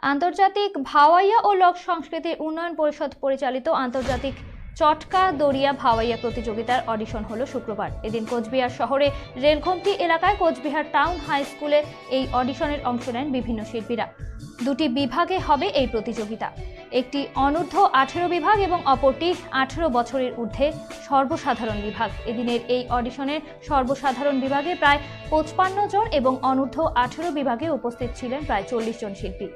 আন্তর্জাতিক ভাওয়াইয়া ও লোক সংস্কৃতি উন্নয়ন পরিষদ পরিচালিত আন্তর্জাতিক চটকা দরিয়া ভাওয়াইয়া প্রতিযোগিতার অডিশন হলো শুক্রবার। এদিন কোচবিহার শহরে রেলঘুমটি এলাকায় কোচবিহার টাউন হাই স্কুলে এই অডিশনের অংশ নেন বিভিন্ন শিল্পীরা। দুটি বিভাগে হবে এই প্রতিযোগিতা, একটি অনূর্ধ্ব 18 বিভাগ এবং অপরটি 18 বছরের ঊর্ধ্বে সর্বসাধারণ বিভাগ। এদিনের এই অডিশনের সর্বসাধারণ বিভাগে প্রায় 55 জন এবং অনূর্ধ্ব 18 বিভাগে উপস্থিত ছিলেন প্রায় 40 জন শিল্পী।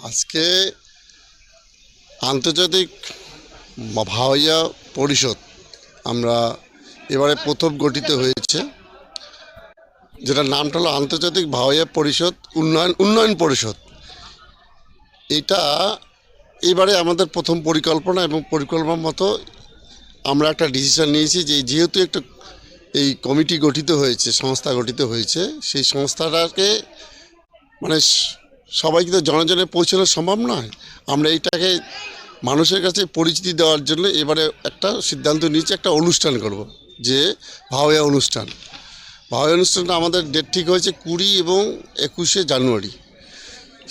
আজকে আন্তর্জাতিক ভাওয়াইয়া পরিষদ আমরা এবারে প্রথম গঠিত হয়েছে, যেটার নামটা হলো আন্তর্জাতিক ভাওয়াইয়া পরিষদ উন্নয়ন পরিষদ। এটা এবারে আমাদের প্রথম পরিকল্পনা এবং পরিকল্পনা মতো আমরা একটা ডিসিশন নিয়েছি যে যেহেতু একটা এই কমিটি গঠিত হয়েছে, সংস্থা গঠিত হয়েছে, সেই সংস্থাটাকে মানে সবাইকে তো জনজনে পৌঁছানো সম্ভব নয়। আমরা এইটাকে মানুষের কাছে পরিচিতি দেওয়ার জন্য এবারে একটা সিদ্ধান্ত নিয়েছি, একটা অনুষ্ঠান করব, যে ভাওয়াইয়া অনুষ্ঠান। ভাওয়াইয়া অনুষ্ঠানটা আমাদের ডেট ঠিক হয়েছে 20 এবং 21শে জানুয়ারি।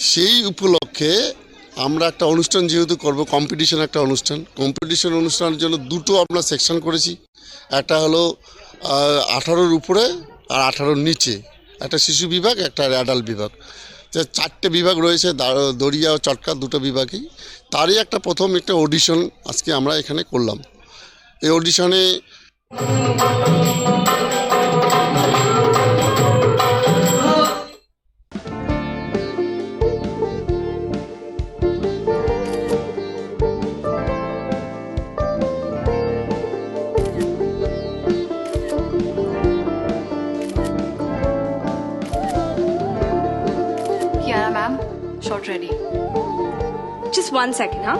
সেই উপলক্ষে আমরা একটা অনুষ্ঠান যেহেতু করব, কম্পিটিশন একটা অনুষ্ঠানের জন্য দুটো আমরা সেকশন করেছি। একটা হলো 18-র উপরে আর 18-র নিচে, একটা শিশু বিভাগ, একটা অ্যাডাল্ট বিভাগ। যে 4টে বিভাগ রয়েছে, দরিয়া ও চটকা, দুটো বিভাগই। তারই একটা প্রথম একটা অডিশন আজকে আমরা এখানে করলাম। এই অডিশনে Kiara ma'am, shot ready. Just 1 second, huh?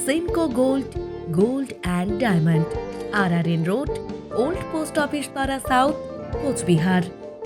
Simco Gold and Diamond, RRN Road, Old Post Office Para South, Coach Bihar.